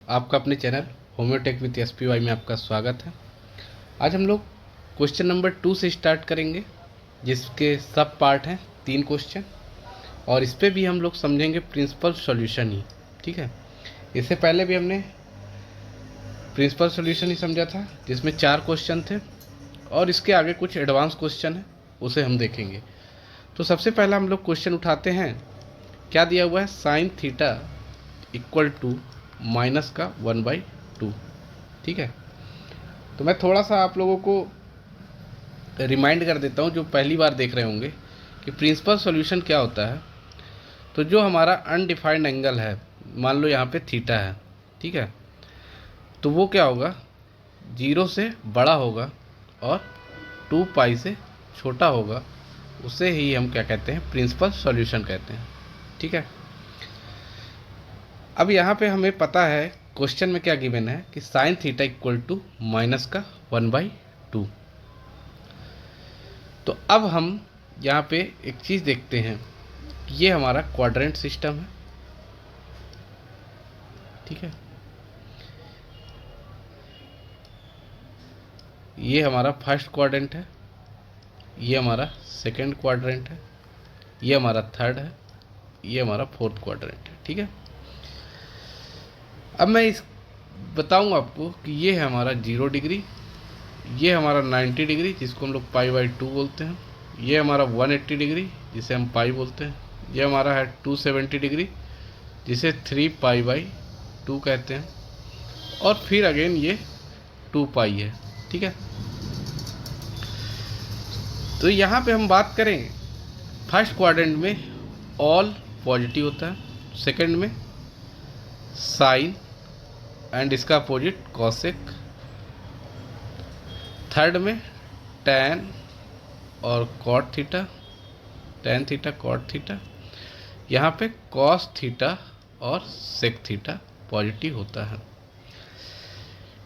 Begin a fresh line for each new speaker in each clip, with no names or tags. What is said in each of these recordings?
आपका अपने channel होम्योटेक with SPY में आपका स्वागत है। आज हम लोग क्वेश्चन नंबर 2 से स्टार्ट करेंगे, जिसके सब पार्ट हैं 3 क्वेश्चन, और इस पर भी हम लोग समझेंगे प्रिंसिपल सॉल्यूशन ही। ठीक है, इससे पहले भी हमने प्रिंसिपल सॉल्यूशन ही समझा था, जिसमें 4 क्वेश्चन थे, और इसके आगे कुछ एडवांस क्वेश्चन है, उसे हम देखेंगे। तो सबसे पहला हम लोग क्वेश्चन उठाते हैं। क्या दिया हुआ है? Sine theta equal to minus का 1/2। ठीक है, तो मैं थोड़ा सा आप लोगों को रिमाइंड कर देता हूँ, जो पहली बार देख रहे होंगे, कि प्रिंसिपल सॉल्यूशन क्या होता है। तो जो हमारा अनडिफाइंड एंगल है, मान लो यहाँ पे थीटा है, ठीक है, तो वो क्या होगा? 0 से बड़ा होगा और 2 पाई से छोटा होगा। उसे ही हम क्या कहते हैं? प्रिंसिपल सॉल्यूशन कहते हैं। ठीक है, अब यहाँ पे हमें पता है क्वेश्चन में क्या गिवन है कि sine theta equal to minus का 1/2। तो अब हम यहाँ पे एक चीज़ देखते हैं, ये हमारा क्वाड्रेंट सिस्टम है। ठीक है, ये हमारा फर्स्ट क्वाड्रेंट है, ये हमारा सेकंड क्वाड्रेंट है, ये हमारा थर्ड है, ये हमारा फोर्थ क्वाड्रेंट है। ठीक है, अब मैं इस बताऊंगा आपको कि ये है हमारा 0 डिग्री, ये हमारा 90 डिग्री जिसको हम लोग π/2 बोलते हैं, ये हमारा 180 डिग्री जिसे हम पाई बोलते हैं, ये हमारा है 270 डिग्री जिसे 3π/2 कहते हैं, और फिर अगेन ये 2 पाई है। ठीक है, तो यहाँ पे हम बात करें, फर्स्ट क्वाड्रेंट में ऑल पॉजिटिव होता है, सेकंड में साइन एंड इसका अपोजिट कॉसेक, थर्ड में टैन और cot theta, tan theta cot theta, यहाँ पे कॉस थीटा और सेक थीटा पॉजिटिव होता है।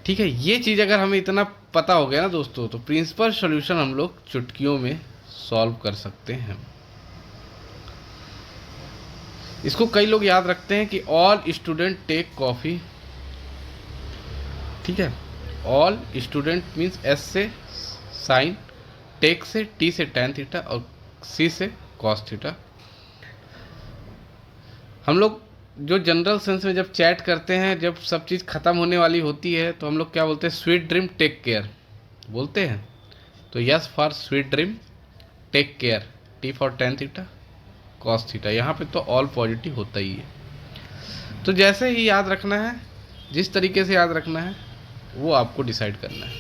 ठीक है, ये चीज़ अगर हमें इतना पता हो गया ना दोस्तों, तो प्रिंसिपल सॉल्यूशन हम लोग चुटकियों में सॉल्व कर सकते हैं। इसको कई लोग याद रखते हैं कि ऑल स्टूडेंट टेक कॉफ़ी। ठीक है, ऑल स्टूडेंट मीन्स S से साइन, टेक से T से टैन थीटा और C से कॉस थीटा। हम लोग जो जनरल सेंस में जब चैट करते हैं, जब सब चीज़ ख़त्म होने वाली होती है, तो हम लोग क्या बोलते हैं? स्वीट ड्रीम टेक केयर बोलते हैं। तो yes for sweet dream take care, T for tan theta cos theta. यहाँ पे तो ऑल पॉजिटिव होता ही है। तो जैसे ही याद रखना है, जिस तरीके से याद रखना है, वो आपको डिसाइड करना है।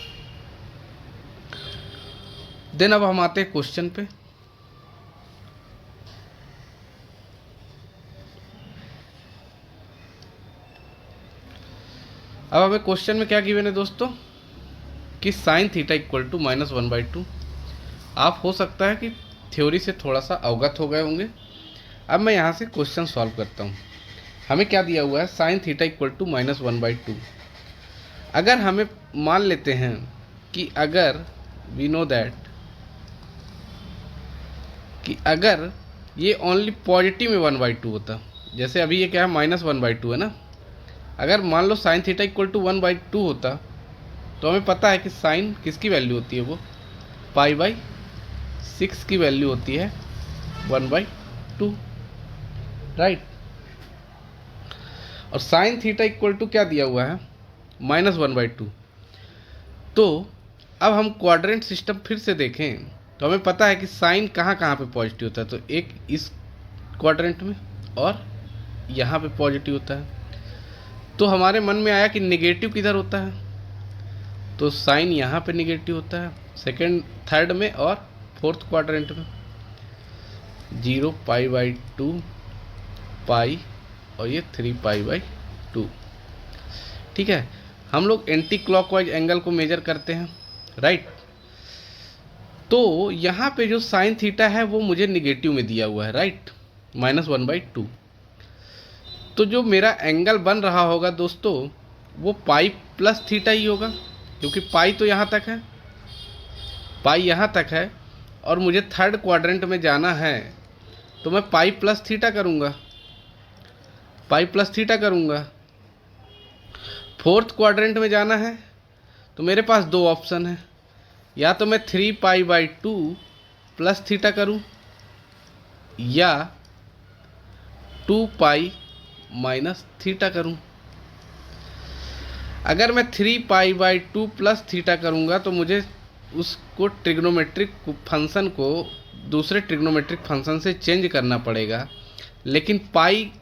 देन अब हम आते हैं क्वेश्चन पे। अब हमें क्वेश्चन में क्या गिवन है दोस्तों, कि साइन थीटा इक्वल टू -1/2। आप हो सकता है कि थ्योरी से थोड़ा सा अवगत हो गए होंगे। अब मैं यहाँ से क्वेश्चन सॉल्व करता हूँ। हमें क्या दिया हुआ है? Sine theta equal to -1/2। अगर हमें मान लेते हैं कि अगर वी नो दैट कि अगर ये ओनली पॉजिटिव में 1/2 होता, जैसे अभी ये क्या है? -1/2 है ना। अगर मान लो साइन थीटा इक्वल टू 1/2 होता, तो हमें पता है कि साइन किसकी वैल्यू होती है? वो π/6 की वैल्यू होती है 1/2, राइट। और साइन थीटा इक्वल टू क्या दिया हुआ है? -1/2। तो अब हम क्वाड्रेंट सिस्टम फिर से देखें, तो हमें पता है कि साइन कहाँ कहाँ पे पॉजिटिव होता है। तो एक इस क्वाड्रेंट में और यहाँ पे पॉजिटिव होता है। तो हमारे मन में आया कि नेगेटिव किधर होता है? तो साइन यहाँ पे नेगेटिव होता है, सेकंड थर्ड में और फोर्थ क्वाड्रेंट में 0 π/2 पाई और ये 3π/2। ठीक है, हम लोग एंटी क्लॉकवाइज एंगल को मेजर करते हैं, राइट। तो यहाँ पे जो साइन थीटा है वो मुझे निगेटिव में दिया हुआ है, राइट, -1/2। तो जो मेरा एंगल बन रहा होगा दोस्तों, वो π+θ ही होगा, क्योंकि पाई तो यहाँ तक है, पाई यहाँ तक है, और मुझे थर्ड क्वाड्रेंट में जाना है, तो मैं π+θ करूँगा, π+θ करूँगा। फोर्थ क्वाड्रेंट में जाना है तो मेरे पास दो ऑप्शन है, या तो मैं 3π/2 प्लस थीटा करूँ या 2π माइनस थीटा करूँ। अगर मैं 3π/2 प्लस थीटा करूँगा तो मुझे उसको ट्रिग्नोमेट्रिक फंक्शन को दूसरे ट्रिग्नोमेट्रिक फंक्शन से चेंज करना पड़ेगा, लेकिन पाई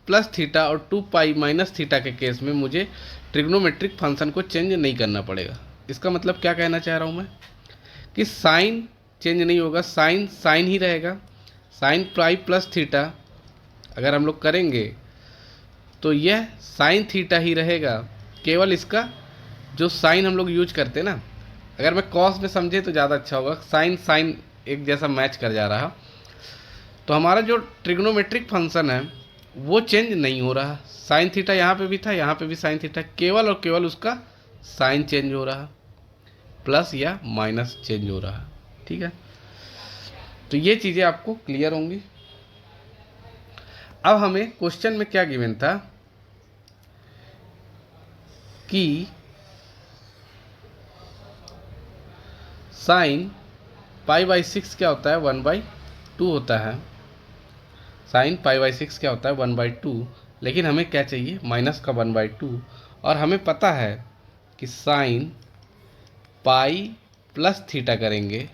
प्लस थीटा और 2π माइनस थीटा के केस में मुझे ट्रिग्नोमेट्रिक फंक्शन को चेंज नहीं करना पड़ेगा। इसका मतलब क्या कहना चाह रहा हूँ मैं कि साइन चेंज नहीं होगा, साइन साइन ही रहेगा। साइन पाई प्लस थीटा अगर हम लोग करेंगे तो यह साइन थीटा ही रहेगा, केवल इसका जो साइन हम लोग यूज करते हैं ना, अगर मैं कॉस में समझे तो ज़्यादा अच्छा होगा, साइन साइन एक जैसा मैच कर जा रहा, तो हमारा जो ट्रिग्नोमेट्रिक फंक्शन है वो चेंज नहीं हो रहा। साइन थीटा यहाँ पे भी था, यहाँ पे भी साइन थीटा, केवल और केवल उसका साइन चेंज हो रहा, प्लस या माइनस चेंज हो रहा। ठीक है, तो ये चीज़ें आपको क्लियर होंगी। अब हमें क्वेश्चन में क्या गिवन था कि साइन π/6 क्या होता है, 1/2 होता है। साइन π/6 क्या होता है, 1/2, लेकिन हमें क्या चाहिए, माइनस का 1/2, और हमें पता है कि साइन पाई प्लस थीटा करेंगे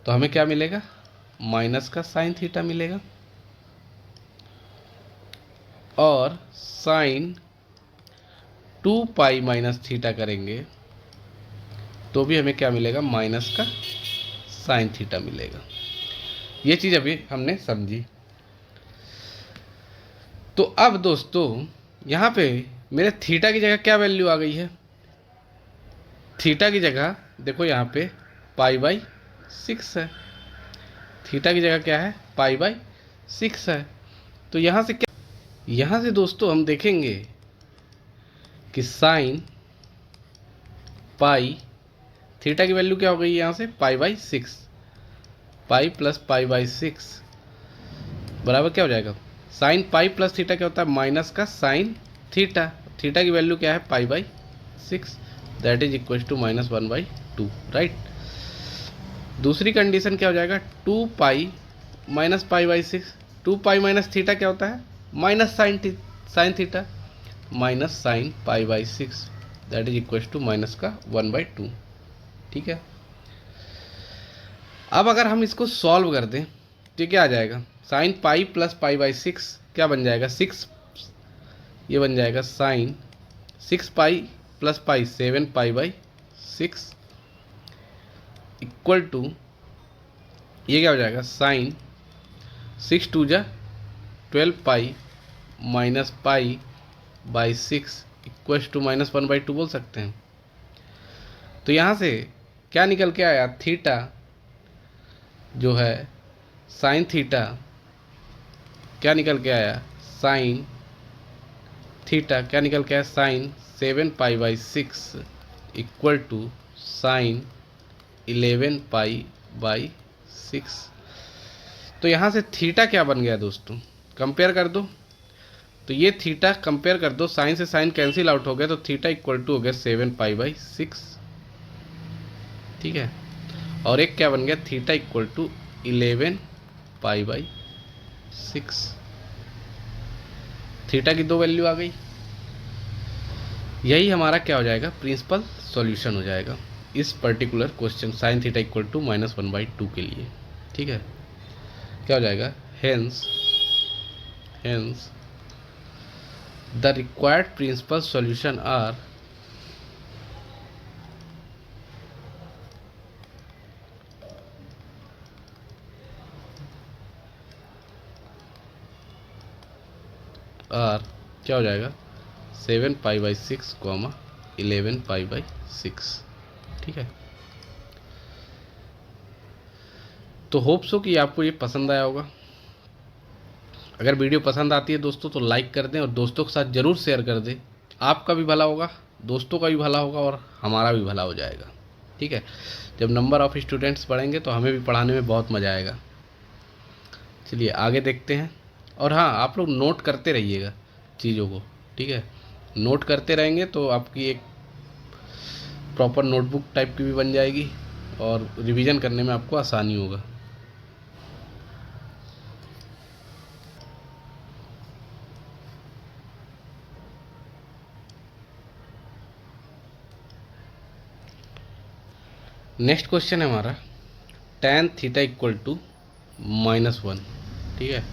तो हमें क्या मिलेगा, माइनस का साइन थीटा मिलेगा, और साइन 2π माइनस थीटा करेंगे तो भी हमें क्या मिलेगा, माइनस का साइन थीटा मिलेगा। ये चीज़ अभी हमने समझी। तो अब दोस्तों यहाँ पे मेरे थीटा की जगह क्या वैल्यू आ गई है, थीटा की जगह देखो यहाँ पे π/6 है, थीटा की जगह क्या है, π/6 है। तो यहाँ से क्या, यहाँ से दोस्तों हम देखेंगे कि साइन पाई, थीटा की वैल्यू क्या हो गई यहाँ से, π/6, पाई प्लस π/6 बराबर क्या हो जाएगा, साइन पाई प्लस थीटा क्या होता है, माइनस का साइन थीटा, थीटा की वैल्यू क्या है, π/6, that is equal to -1/2, right. दूसरी कंडीशन क्या हो जाएगा, 2π माइनस π/6, 2π माइनस थीटा क्या होता है, minus sine theta, minus sine π/6, that is equal to minus का 1/2। ठीक है, अब अगर हम इसको सॉल्व कर दें तो क्या आ जाएगा, साइन पाई प्लस π/6 क्या बन जाएगा, 6, ये बन जाएगा sine 6π plus pi 7π/6 equal to, ये क्या हो जाएगा, साइन 6 × 12π माइनस π/6 इक्वल टू -1/2 बोल सकते हैं। तो यहाँ से क्या निकल के आया, थीटा जो है साइन थीटा क्या निकल के आया, साइन थीटा क्या निकल के आया, साइन 7π/6 इक्वल टू साइन 11π/6। तो यहाँ से थीटा क्या बन गया दोस्तों, कंपेयर कर दो, तो ये थीटा कंपेयर कर दो, साइन से साइन कैंसिल आउट हो गया, तो थीटा इक्वल टू हो गया 7π/6। ठीक है, और एक क्या बन गया, थीटा इक्वल टू 11π/6। थीटा की दो वैल्यू आ गई, यही हमारा क्या हो जाएगा, प्रिंसिपल सॉल्यूशन हो जाएगा इस particular question sine theta equal to -1/2 के लिए। ठीक है, क्या हो जाएगा, hence the required principal solution are क्या हो जाएगा, 7π/6, 11π/6। ठीक है, तो होप सो कि आपको ये पसंद आया होगा। अगर वीडियो पसंद आती है दोस्तों तो लाइक कर दें और दोस्तों के साथ ज़रूर शेयर कर दें, आपका भी भला होगा, दोस्तों का भी भला होगा और हमारा भी भला हो जाएगा। ठीक है, जब नंबर ऑफ़ स्टूडेंट्स बढ़ेंगे तो हमें भी पढ़ाने में बहुत मज़ा आएगा। चलिए आगे देखते हैं, और हाँ, आप लोग नोट करते रहिएगा चीज़ों को। ठीक है, नोट करते रहेंगे तो आपकी एक प्रॉपर नोटबुक टाइप की भी बन जाएगी और रिवीजन करने में आपको आसानी होगा। नेक्स्ट क्वेश्चन है हमारा tan थीटा इक्वल टू -1। ठीक है,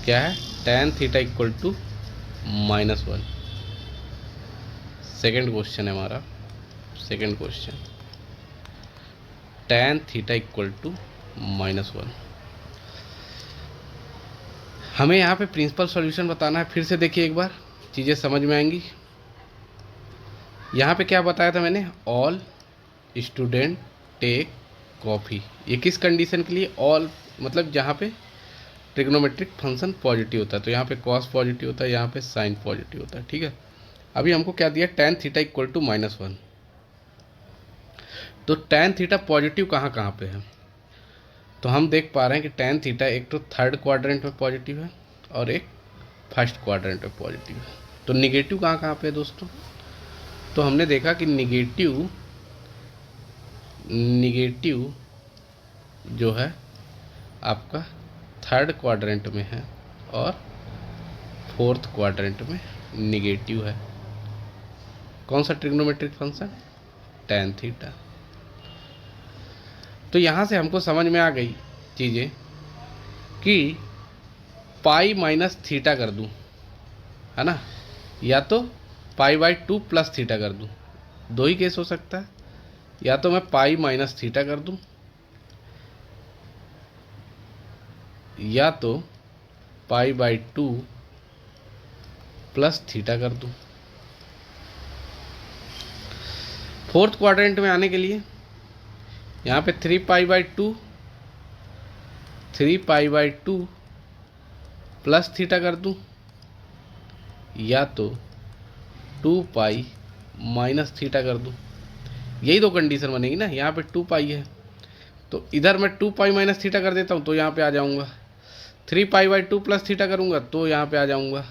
क्या है? tan theta equal to -1। Second question है हमारा, second question tan theta equal to -1। हमें यहाँ पे प्रिंसिपल सॉल्यूशन बताना है। फिर से देखिए एक बार, चीज़ें समझ में आएंगी। यहाँ पे क्या बताया था मैंने? All student take coffee. ये किस कंडीशन के लिए? ऑल मतलब जहाँ पे ट्रिग्नोमेट्रिक फंक्शन पॉजिटिव होता है, तो यहाँ पे कॉस पॉजिटिव होता है, यहाँ पे साइन पॉजिटिव होता है। ठीक है, अभी हमको क्या दिया? tan theta equal to -1। तो tan थीटा पॉजिटिव कहाँ कहाँ पे है? तो हम देख पा रहे हैं कि tan थीटा एक तो थर्ड क्वाड्रेंट में पॉजिटिव है और एक फर्स्ट क्वाड्रेंट में पॉजिटिव है। तो निगेटिव कहाँ कहाँ पे है दोस्तों? तो हमने देखा कि निगेटिव जो है आपका थर्ड क्वाड्रेंट में है और फोर्थ क्वाड्रेंट में निगेटिव है। कौन सा ट्रिग्नोमेट्रिक फंक्शन? tan theta. तो यहाँ से हमको समझ में आ गई चीज़ें कि पाई माइनस थीटा कर दूँ, है ना, या तो π/2 प्लस थीटा कर दूँ। दो ही केस हो सकता है, या तो मैं पाई माइनस थीटा कर दूँ या तो π/2 प्लस थीटा कर दूँ। फोर्थ क्वाड्रेंट में आने के लिए यहाँ पे 3π/2 प्लस थीटा कर दूँ या तो 2π माइनस थीटा कर दूँ। यही दो कंडीशन बनेगी ना। यहाँ पे 2π है तो इधर मैं 2π माइनस थीटा कर देता हूँ तो यहाँ पे आ जाऊँगा। 3π/2 प्लस थीटा करूँगा तो यहाँ पे आ जाऊँगा।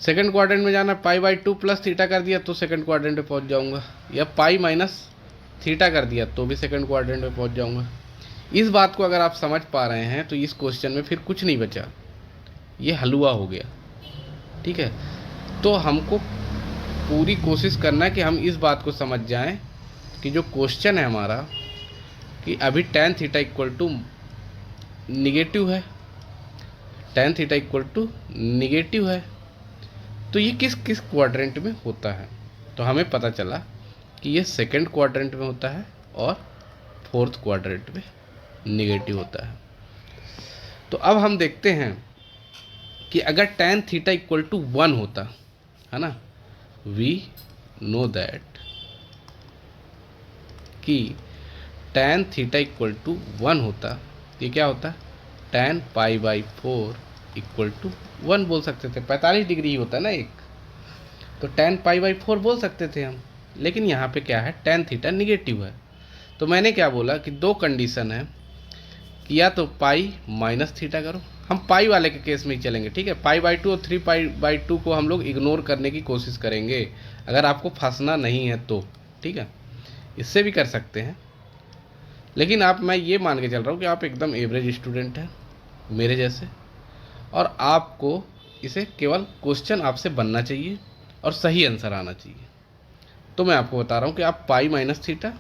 सेकंड क्वाड्रेंट में जाना, π/2 प्लस थीटा कर दिया तो सेकंड क्वाड्रेंट पे पहुँच जाऊँगा, या पाई माइनस थीटा कर दिया तो भी सेकंड क्वाड्रेंट पे पहुँच जाऊँगा। इस बात को अगर आप समझ पा रहे हैं तो इस क्वेश्चन में फिर कुछ नहीं बचा, ये हलवा हो गया। ठीक है, तो हमको पूरी कोशिश करना है कि हम इस बात को समझ जाएं कि जो क्वेश्चन है हमारा कि अभी tan theta equal to negative है, tan theta equal to negative है, तो ये किस किस क्वाड्रेंट में होता है? तो हमें पता चला कि ये सेकंड क्वाड्रेंट में होता है और फोर्थ क्वाड्रेंट में निगेटिव होता है। तो अब हम देखते हैं कि अगर tan थीटा इक्वल टू 1 होता है ना, वी नो दैट कि tan थीटा इक्वल टू 1 होता, ये क्या होता? tan π/4 इक्वल टू 1 बोल सकते थे। 45 डिग्री होता है ना एक, तो tan π/4 बोल सकते थे हम। लेकिन यहाँ पे क्या है? tan थीटा निगेटिव है। तो मैंने क्या बोला कि दो कंडीशन है कि या तो पाई माइनस थीटा करो, हम पाई वाले के केस में ही चलेंगे। ठीक है, π/2 और 3π/2 को हम लोग इग्नोर करने की कोशिश करेंगे अगर आपको फंसना नहीं है तो। ठीक है, इससे भी कर सकते हैं, लेकिन मैं ये मान के चल रहा हूँ कि आप एकदम एवरेज स्टूडेंट हैं मेरे जैसे, और आपको इसे केवल क्वेश्चन आपसे बनना चाहिए और सही आंसर आना चाहिए। तो मैं आपको बता रहा हूँ कि आप पाई माइनस थीटा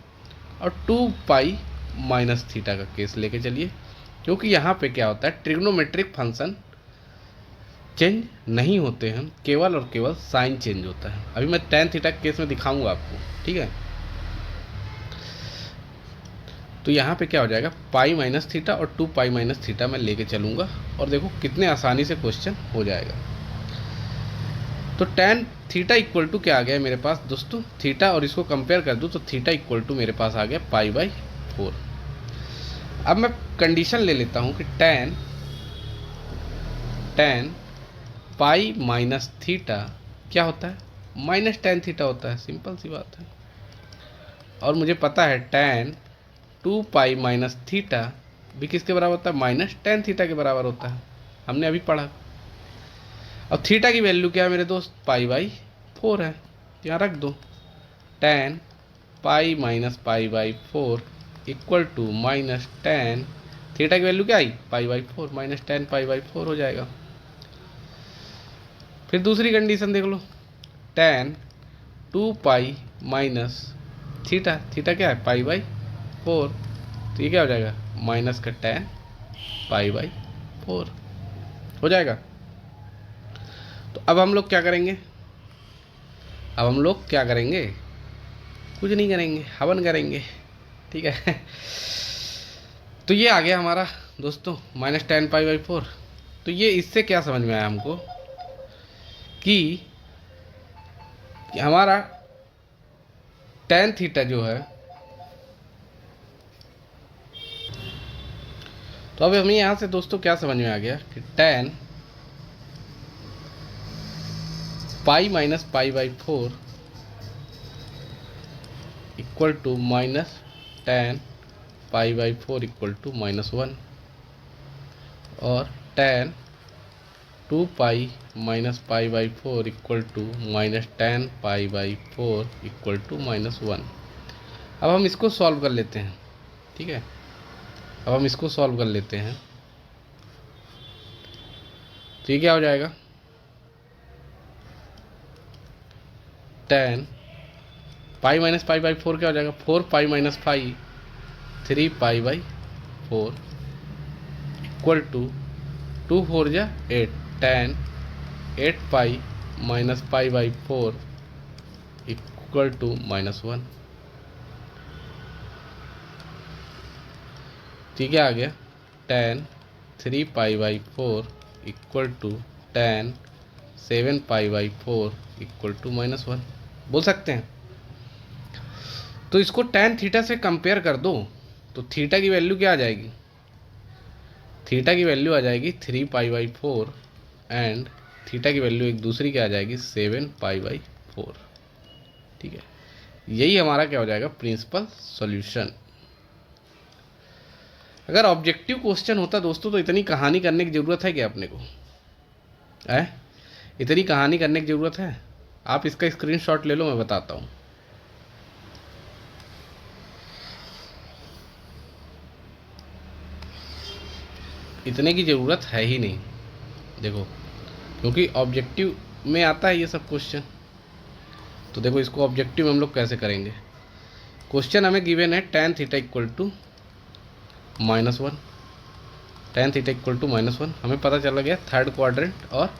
और 2π माइनस थीटा का केस लेके चलिए, क्योंकि यहाँ पे क्या होता है, ट्रिग्नोमेट्रिक फंक्शन चेंज नहीं होते हैं, केवल और केवल साइन चेंज होता है। अभी मैं tan थीटा के केस में दिखाऊंगा आपको। ठीक है, तो यहाँ पे क्या हो जाएगा, पाई माइनस थीटा और 2π माइनस थीटा मैं लेके चलूँगा और देखो कितने आसानी से क्वेश्चन हो जाएगा। तो tan थीटा इक्वल टू क्या आ गया मेरे पास दोस्तों, थीटा, और इसको कंपेयर कर दूँ तो थीटा इक्वल टू मेरे पास आ गया π/4। अब मैं कंडीशन ले लेता हूँ कि tan पाई माइनस थीटा क्या होता है, माइनस tan थीटा होता है। सिंपल सी बात है। और मुझे पता है tan 2π माइनस थीटा भी किसके बराबर होता है, माइनस tan थीटा के बराबर होता है। हमने अभी पढ़ा। अब थीटा की वैल्यू क्या है मेरे दोस्त, पाई बाई 4 है, यहाँ रख दो। tan pi minus pi by 4 equal to minus tan, theta की वैल्यू क्या आई, pi by 4, minus tan pi by 4 हो जाएगा। फिर दूसरी कंडीशन देख लो, tan 2 pi minus theta, theta क्या है, पाई बाई 4, तो ये क्या हो जाएगा, माइनस का tan पाई बाई 4 हो जाएगा। तो अब हम लोग क्या करेंगे, अब हम लोग क्या करेंगे, कुछ नहीं करेंगे, हवन करेंगे, ठीक है। तो ये आ गया हमारा दोस्तों माइनस tan पाई बाई 4। तो ये इससे क्या समझ में आया हमको कि हमारा tan थीटा जो है, तो अब हमें यहाँ से दोस्तों क्या समझ में आ गया कि tan pi minus pi by 4 equal to minus tan pi by 4 equal to -1, और tan 2 pi minus pi by 4 equal to minus tan pi by 4 equal to -1। अब हम इसको सॉल्व कर लेते हैं, ठीक है। अब हम इसको सॉल्व कर लेते हैं, तो ये क्या हो जाएगा, tan pi minus pi by 4 क्या हो जाएगा, 4 pi minus pi 3 pi by 4 equal to 2 4 जा 8, tan 8 pi minus pi by 4 equal to -1। ठीक है, आ गया tan 3 pi by 4 equal to tan 7 pi by 4 equal to -1 बोल सकते हैं। तो इसको tan थीटा से कंपेयर कर दो, तो थीटा की वैल्यू क्या आ जाएगी, थीटा की वैल्यू आ जाएगी 3 पाई बाई 4 एंड थीटा की वैल्यू एक दूसरी क्या आ जाएगी, 7 पाई बाई 4, ठीक है। यही हमारा क्या हो जाएगा, प्रिंसिपल सॉल्यूशन। अगर ऑब्जेक्टिव क्वेश्चन होता दोस्तों तो इतनी कहानी करने की ज़रूरत है क्या अपने को, है इतनी कहानी करने की ज़रूरत है। आप इसका स्क्रीनशॉट ले लो, मैं बताता हूँ। इतने की ज़रूरत है ही नहीं, देखो, क्योंकि ऑब्जेक्टिव में आता है ये सब क्वेश्चन। तो देखो इसको ऑब्जेक्टिव में हम लोग कैसे करेंगे। क्वेश्चन हमें गिवन है tan theta equal to -1, tan theta equal to -1 हमें पता चला गया थर्ड क्वाड्रेंट और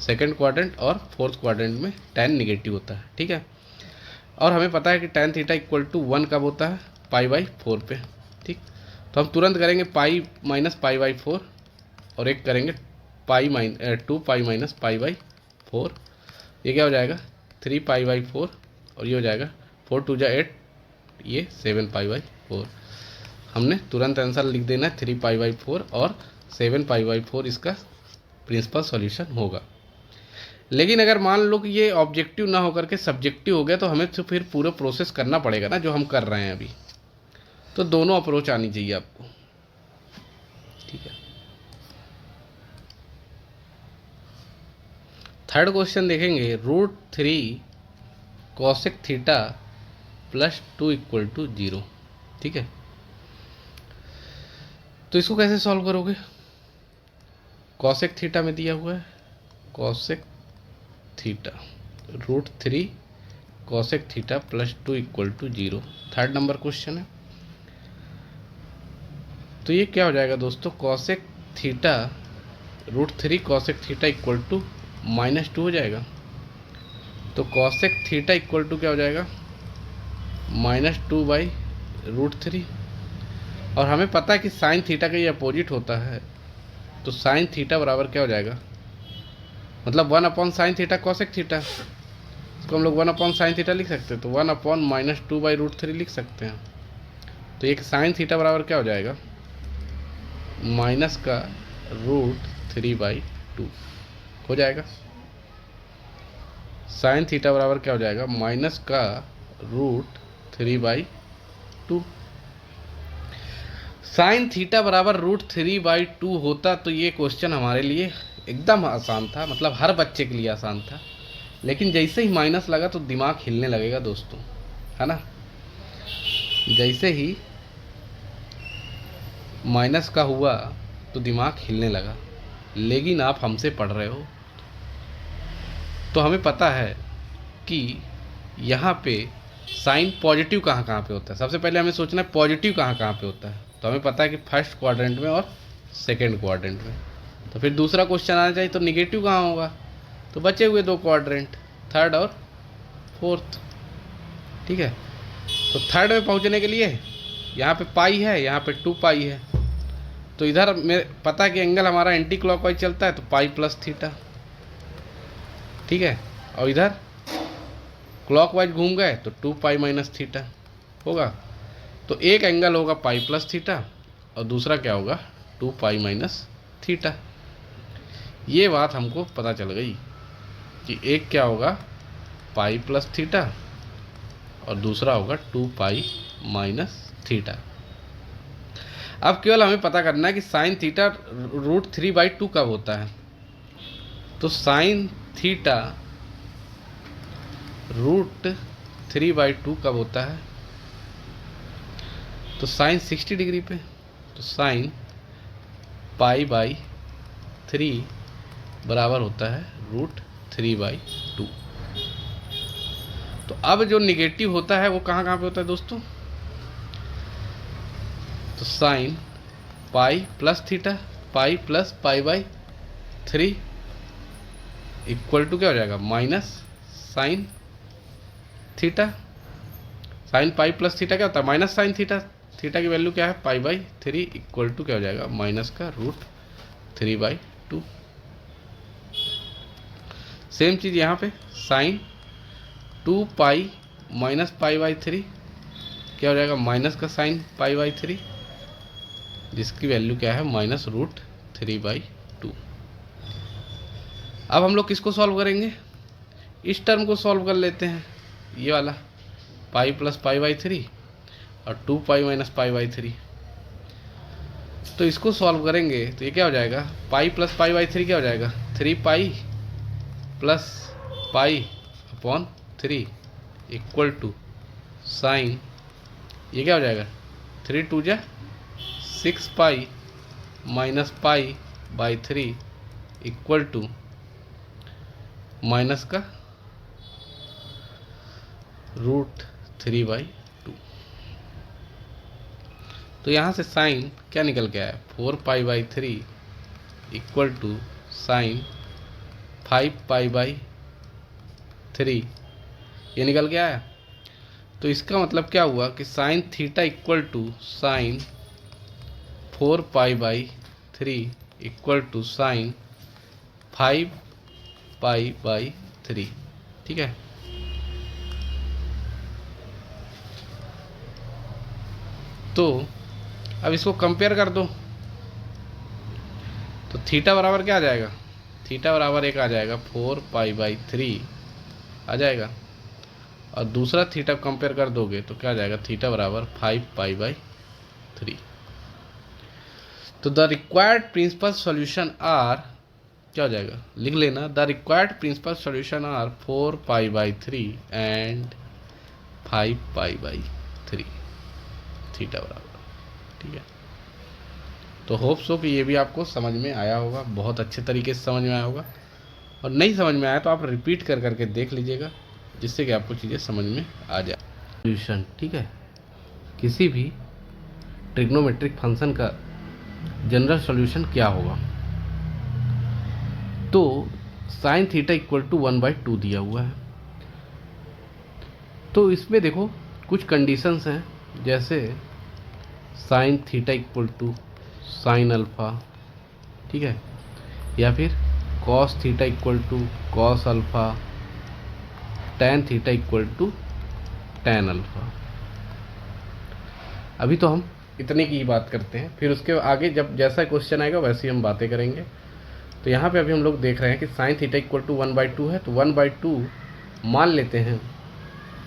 सेकंड क्वाड्रेंट और फोर्थ क्वाड्रेंट में tan निगेटिव होता है, ठीक है। और हमें पता है कि tan थीटा इक्वल टू 1 कब होता है, पाई बाई 4 पे, ठीक। तो हम तुरंत करेंगे पाई माइनस पाई बाई 4 और एक करेंगे 2 पाई माइनस पाई बाई 4, ये क्या हो जाएगा 3 पाई बाई 4 और ये हो जाएगा 4 2 जा 8, ये 7 पाई बाई 4। हमने तुरंत आंसर लिख देना है 3 पाई बाई 4 और 7 पाई बाई 4 इसका प्रिंसिपल सॉल्यूशन होगा। लेकिन अगर मान लो कि ये ऑब्जेक्टिव ना होकर के सब्जेक्टिव हो गया तो हमें तो फिर पूरा प्रोसेस करना पड़ेगा ना, जो हम कर रहे हैं अभी। तो दोनों अप्रोच आनी चाहिए आपको, ठीक है। थर्ड क्वेश्चन देखेंगे, √3 cosec theta plus 2 equal to 0, ठीक है। तो इसको कैसे सॉल्व करोगे, कॉसेक थीटा में दिया हुआ है, cosec theta √3 cosec theta plus 2 equal to 0, third number question है। तो ये क्या हो जाएगा दोस्तों, cosec theta √3 cosec theta equal to -2 हो जाएगा। तो कॉसेक थीटा इक्वल टू क्या हो जाएगा, -2 बाई √3। और हमें पता है कि साइन थीटा का ये अपोजिट होता है, तो साइन थीटा बराबर क्या हो जाएगा, मतलब 1 साइन थीटा कॉसेक थीटा, इसको हम लोग 1 साइन थीटा लिख सकते हैं। तो 1 -2 बाई √3 लिख सकते हैं। तो एक साइन थीटा बराबर क्या हो जाएगा, माइनस का √3 बाई 2 हो जाएगा। साइन थीटा बराबर क्या हो जाएगा, माइनस का √3 बाई 2। साइन थीटा बराबर √3 बाई 2 होता तो ये क्वेश्चन हमारे लिए एकदम आसान था, मतलब हर बच्चे के लिए आसान था। लेकिन जैसे ही माइनस लगा तो दिमाग हिलने लगेगा दोस्तों, है ना। जैसे ही माइनस का हुआ तो दिमाग हिलने लगा। लेकिन आप हमसे पढ़ रहे हो तो हमें पता है कि यहाँ पे साइन पॉजिटिव कहाँ कहाँ पे होता है। सबसे पहले हमें सोचना है पॉजिटिव कहाँ कहाँ पे होता है। तो हमें पता है कि फर्स्ट क्वाड्रेंट में और सेकंड क्वाड्रेंट में। तो फिर दूसरा क्वेश्चन आना चाहिए तो निगेटिव कहाँ होगा। तो बचे हुए दो क्वाड्रेंट, थर्ड और फोर्थ। ठीक है, तो थर्ड में पहुँचने के लिए यहाँ पे पाई है, यहाँ पे 2 पाई है। तो इधर मेरे पता है कि एंगल हमारा एंटी क्लॉकवाइज चलता है, तो पाई प्लस थीटा। ठीक है, और इधर क्लॉकवाइज घूम गए तो 2 पाई माइनस थीटा होगा। तो एक एंगल होगा पाई प्लस थीटा और दूसरा क्या होगा 2 पाई माइनस थीटा। ये बात हमको पता चल गई कि एक क्या होगा पाई प्लस थीटा और दूसरा होगा 2 पाई माइनस थीटा। अब केवल हमें पता करना है कि साइन थीटा √3/2 कब होता है। तो साइन थीटा √3/2 कब होता है। तो साइन 60 डिग्री पे, तो साइन π/3 बराबर होता है √3/2। तो अब जो निगेटिव होता है वो कहाँ कहाँ पे होता है दोस्तों। तो sine pi plus theta, pi plus π/3 equal to क्या हो जाएगा minus sine theta. Sine pi plus theta क्या होता है माइनस साइन थीटा। थीटा की वैल्यू क्या है π/3 इक्वल टू क्या हो जाएगा माइनस का √3/2। सेम चीज़ यहाँ पे साइन 2 पाई माइनस π/3 क्या हो जाएगा माइनस का साइन π/3, जिसकी वैल्यू क्या है माइनस √3/2। अब हम लोग किसको सॉल्व करेंगे, इस टर्म को सॉल्व कर लेते हैं। ये वाला पाई प्लस π/3 और 2 पाई माइनस π/3। तो इसको सॉल्व करेंगे तो ये क्या हो जाएगा पाई प्लस π/3 क्या हो जाएगा 3 pi plus π/3 equal to sine ये क्या हो जाएगा 3 2 जा 6 pi minus π/3 equal to minus का √3/2। तो यहाँ से साइन क्या निकल के आया 4 π/3 इक्वल टू साइन 5 π/3 ये निकल के आया। तो इसका मतलब क्या हुआ कि sine theta equal to sine 4 π/3 equal to sine 5 π/3। ठीक है, तो अब इसको कंपेयर कर दो। तो थीटा बराबर क्या आ जाएगा, थीटा बराबर एक आ जाएगा 4 π/3 आ जाएगा, और दूसरा थीटा कंपेयर कर दोगे तो क्या आ जाएगा थीटा बराबर 5 π/3। तो the required principal solution are क्या हो जाएगा लिख लेना, the required principal solution are 4 π/3 and 5 π/3 theta बराबर। ठीक है, तो होप सो कि ये भी आपको समझ में आया होगा, बहुत अच्छे तरीके से समझ में आया होगा। और नहीं समझ में आया तो आप रिपीट कर करके देख लीजिएगा, जिससे कि आपको चीज़ें समझ में आ जाए। सॉल्यूशन, ठीक है, किसी भी ट्रिग्नोमेट्रिक फंक्शन का जनरल सॉल्यूशन क्या होगा। तो साइन थीटा इक्वल टू 1/2 दिया हुआ है। तो इसमें देखो कुछ कंडीशंस हैं, जैसे sine theta equal to sine alpha, ठीक है, या फिर cos theta equal to cos alpha, tan theta equal to tan alpha. अभी तो हम इतने की ही बात करते हैं, फिर उसके आगे जब जैसा क्वेश्चन आएगा वैसे ही हम बातें करेंगे। तो यहाँ पे अभी हम लोग देख रहे हैं कि साइन थीटा इक्वल टू 1/2 है, तो 1/2 मान लेते हैं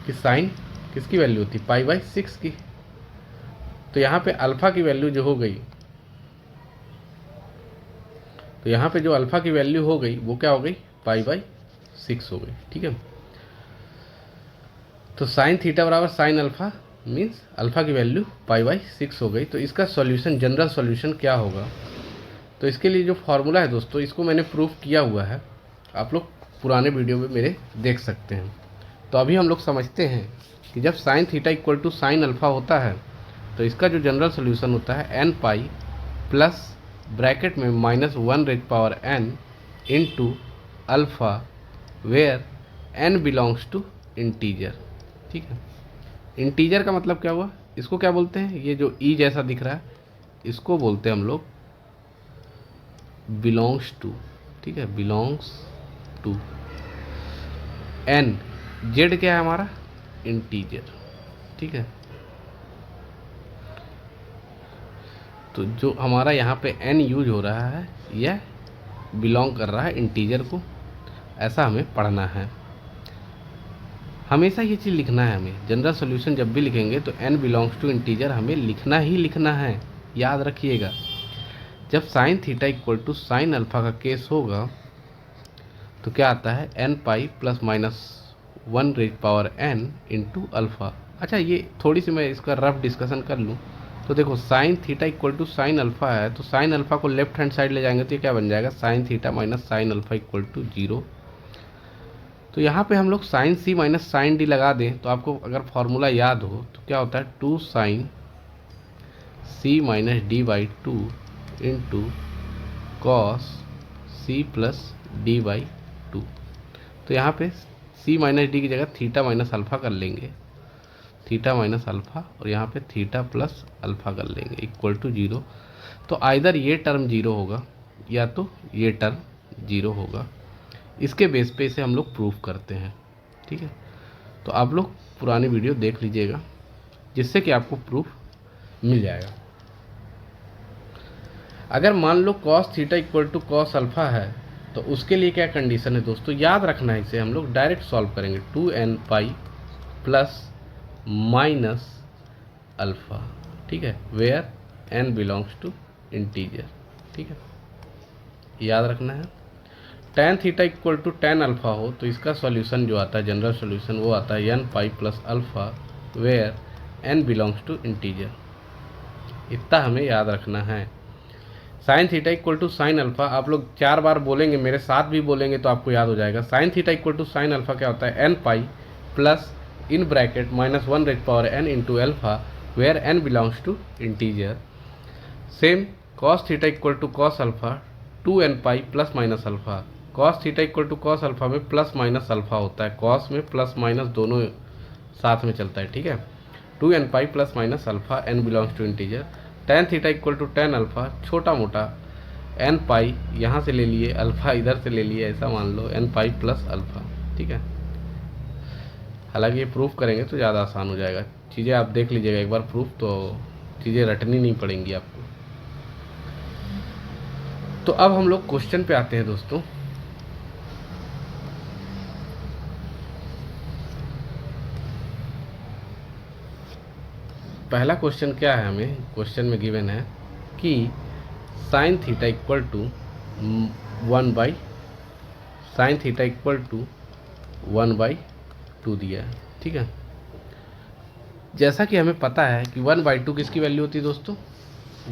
कि साइन किसकी वैल्यू होती π/6 की। तो यहाँ पे अल्फ़ा की वैल्यू जो हो गई तो यहाँ पे जो अल्फ़ा की वैल्यू हो गई वो क्या हो गई, π/6 हो गई। ठीक है, तो साइन थीटा बराबर साइन अल्फ़ा मीन्स अल्फ़ा की वैल्यू π/6 हो गई। तो इसका सॉल्यूशन, जनरल सॉल्यूशन क्या होगा, तो इसके लिए जो फार्मूला है दोस्तों, इसको मैंने प्रूफ किया हुआ है, आप लोग पुराने वीडियो में मेरे देख सकते हैं। तो अभी हम लोग समझते हैं कि जब sine theta equal to sine alpha होता है तो इसका जो जनरल सोल्यूशन होता है n पाई प्लस ब्रैकेट में -1n into alpha where n belongs to integer. ठीक है, इंटीजर का मतलब क्या हुआ, इसको क्या बोलते हैं, ये जो ई जैसा दिख रहा है इसको बोलते हैं हम लोग बिलोंग्स टू। ठीक है, बिलोंग्स टू n, जेड क्या है हमारा, इंटीजर। ठीक है, तो जो हमारा यहाँ पे n यूज हो रहा है यह बिलोंग कर रहा है इंटीजर को, ऐसा हमें पढ़ना है। हमेशा ये चीज़ लिखना है हमें, जनरल सॉल्यूशन जब भी लिखेंगे तो n बिलोंग्स टू इंटीजर हमें लिखना ही लिखना है, याद रखिएगा। जब sine theta equal to sine alpha का केस होगा तो क्या आता है, n pi plus -1n into alpha. अच्छा, ये थोड़ी सी मैं इसका रफ डिस्कशन कर लूँ तो देखो, sine theta equal to sine alpha है तो साइन अल्फ़ा को लेफ्ट हैंड साइड ले जाएंगे तो ये क्या बन जाएगा, sine theta minus sine alpha equal to 0। तो यहाँ पे हम लोग sine C minus sine D लगा दें तो आपको अगर फॉर्मूला याद हो तो क्या होता है, 2 sine C minus D by 2 into cos C plus D by 2। तो यहाँ पे सी माइनस डी की जगह थीटा माइनस अल्फ़ा कर लेंगे, थीटा माइनस अल्फ़ा, और यहाँ पे थीटा प्लस अल्फ़ा कर लेंगे इक्वल टू 0। तो आइदर ये टर्म 0 होगा या तो ये टर्म 0 होगा। इसके बेस पे इसे हम लोग प्रूफ करते हैं। ठीक है, तो आप लोग पुरानी वीडियो देख लीजिएगा जिससे कि आपको प्रूफ मिल जाएगा। अगर मान लो cos theta equal to cos alpha है तो उसके लिए क्या कंडीशन है दोस्तों, याद रखना है, इसे हम लोग डायरेक्ट सॉल्व करेंगे। 2n pi plus minus alpha. ठीक है, where n belongs to integer. ठीक है, याद रखना है। tan theta equal to tan alpha हो तो इसका सॉल्यूशन जो आता है, जनरल सॉल्यूशन, वो आता है n pi plus alpha where n belongs to integer. इतना हमें याद रखना है। Sine theta equal to sine alpha आप लोग 4 बार बोलेंगे, मेरे साथ भी बोलेंगे तो आपको याद हो जाएगा। Sine theta equal to sine alpha क्या होता है, n pi plus in bracket -1n into alpha where n belongs to integer. Same cos theta equal to cos alpha 2n pi plus minus alpha. Cos theta equal to cos alpha में plus minus alpha होता है, cos में plus minus दोनों साथ में चलता है। ठीक है, 2n pi plus minus alpha n belongs to integer. tan theta equal to tan alpha, छोटा मोटा n पाई यहाँ से ले लिए, अल्फ़ा इधर से ले लिए, ऐसा मान लो n पाई प्लस अल्फ़ा। ठीक है, हालांकि ये प्रूफ करेंगे तो ज़्यादा आसान हो जाएगा, चीज़ें आप देख लीजिएगा एक बार प्रूफ, तो चीज़ें रटनी नहीं पड़ेंगी आपको। तो अब हम लोग क्वेश्चन पे आते हैं दोस्तों। पहला क्वेश्चन क्या है, हमें क्वेश्चन में गिवन है कि sine theta equal to 1/, sine theta equal to 1/2 दिया है। ठीक है, जैसा कि हमें पता है कि 1/2 किसकी वैल्यू होती है दोस्तों,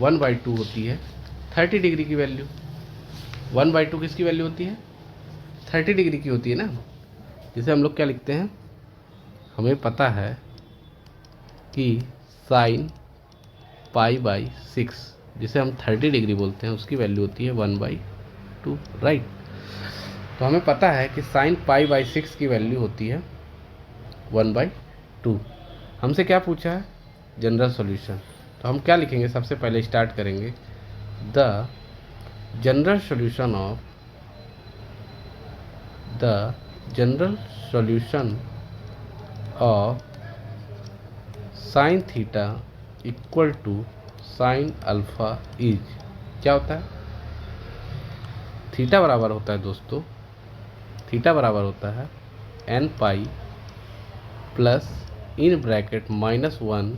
1/2 होती है 30 डिग्री की वैल्यू। 1/2 किसकी वैल्यू होती है, 30 डिग्री की होती है ना। जिसे हम लोग क्या लिखते हैं, हमें पता है कि साइन π/6 जिसे हम 30 डिग्री बोलते हैं उसकी वैल्यू होती है 1/2, राइट। तो हमें पता है कि साइन π/6 की वैल्यू होती है 1/2। हमसे क्या पूछा है, जनरल सॉल्यूशन। तो हम क्या लिखेंगे, सबसे पहले स्टार्ट करेंगे the general solution of sine theta equal to sine alpha is, क्या होता है, थीटा बराबर होता है दोस्तों, थीटा बराबर होता है n pi plus in bracket -1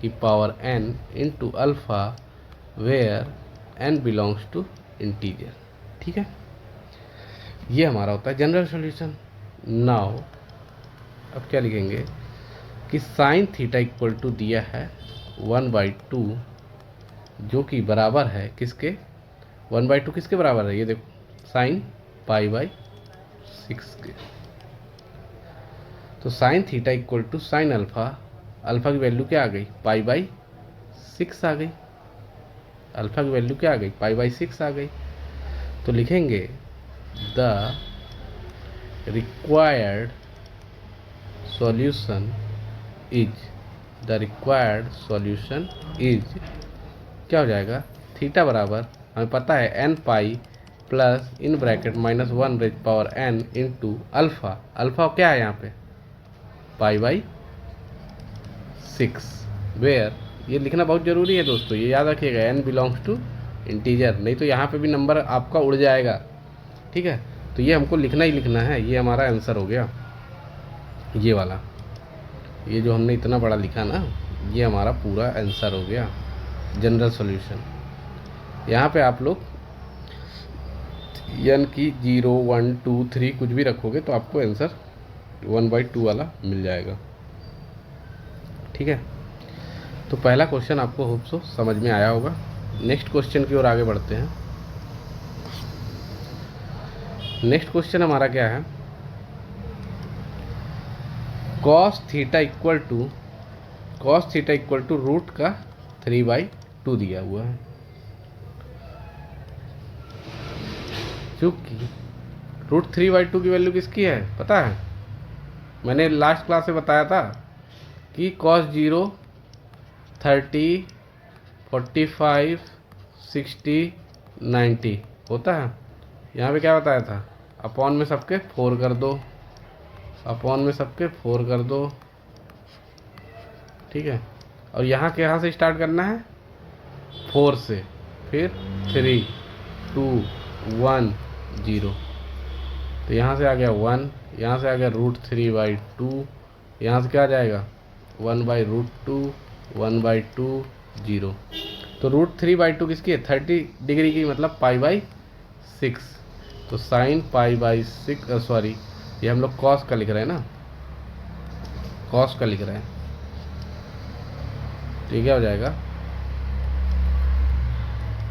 की power n into alpha where n belongs to integer. ठीक है, ये हमारा होता है जनरल सॉल्यूशन। नाउ अब क्या लिखेंगे कि साइन थीटा इक्वल टू दिया है 1/2, जो कि बराबर है किसके, 1/2 किसके बराबर है, ये देखो साइन π/6 के। तो sine theta equal to sine alpha, alpha की वैल्यू क्या आ गई, π/6 आ गई। अल्फा की वैल्यू क्या आ गई, π/6 आ गई। तो लिखेंगे the required solution is, the required solution is क्या हो जाएगा, थीटा बराबर हमें पता है n pi plus in bracket -1n into alpha, alpha क्या है यहाँ पे π/6, वेयर, ये लिखना बहुत ज़रूरी है दोस्तों, ये याद रखिएगा, n बिलोंग्स टू इंटीजर, नहीं तो यहाँ पे भी नंबर आपका उड़ जाएगा। ठीक है, तो ये हमको लिखना ही लिखना है, ये हमारा आंसर हो गया, ये वाला, ये जो हमने इतना बड़ा लिखा ना, ये हमारा पूरा आंसर हो गया जनरल सॉल्यूशन। यहाँ पे आप लोग n की 0 1 2 3 कुछ भी रखोगे तो आपको आंसर 1/2 वाला मिल जाएगा। ठीक है, तो पहला क्वेश्चन आपको होप सो समझ में आया होगा। नेक्स्ट क्वेश्चन की ओर आगे बढ़ते हैं। नेक्स्ट क्वेश्चन हमारा क्या है, cos theta equal to root का 3/2 दिया हुआ है। क्योंकि रूट 3/2 की वैल्यू किसकी है पता है, मैंने लास्ट क्लास में बताया था कि cos 0 30 45 60 90 होता है। यहाँ पे क्या बताया था, अपॉन में सबके 4 कर दो, अपॉन में सबके 4 कर दो। ठीक है, और यहाँ के यहाँ से स्टार्ट करना है 4 से, फिर 3 2 1 0, तो यहाँ से आ गया 1, यहाँ से आ गया रूट 3/2, यहाँ से क्या आ जाएगा 1/√2 1/2 0। तो रूट 3/2 किसकी है, 30 डिग्री की, मतलब π/6। तो साइन π/6 सॉरी, ये हम लोग कॉस का लिख रहे हैं ना, कॉस का लिख रहे हैं, तो क्या हो जाएगा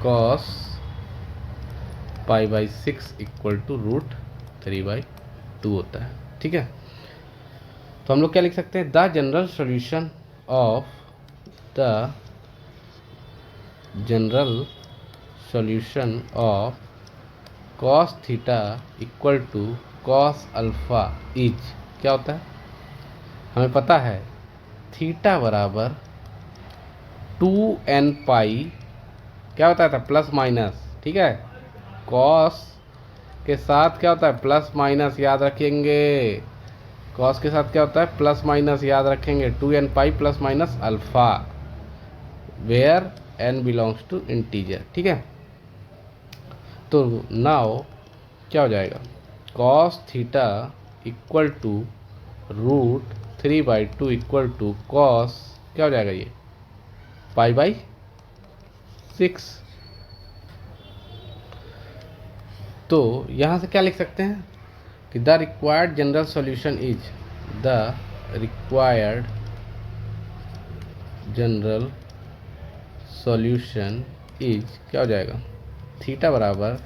कॉस π/6 इक्वल टू रूट 3/2 होता है। ठीक है, तो हम लोग क्या लिख सकते हैं, the general solution of cos theta equal to cos alpha is क्या होता है, हमें पता है थीटा बराबर 2n पाई, क्या होता था प्लस माइनस। ठीक है, कॉस के साथ क्या होता है प्लस माइनस, याद रखेंगे, कॉस के साथ क्या होता है प्लस माइनस, याद रखेंगे, 2n pi plus minus alpha, where n belongs to integer. ठीक है, तो नाउ क्या हो जाएगा, cos theta equal to root 3/2 equal to cos क्या हो जाएगा, ये π/6। तो यहाँ से क्या लिख सकते हैं कि the required general solution is, the required general solution is क्या हो जाएगा, थीटा बराबर